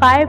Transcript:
5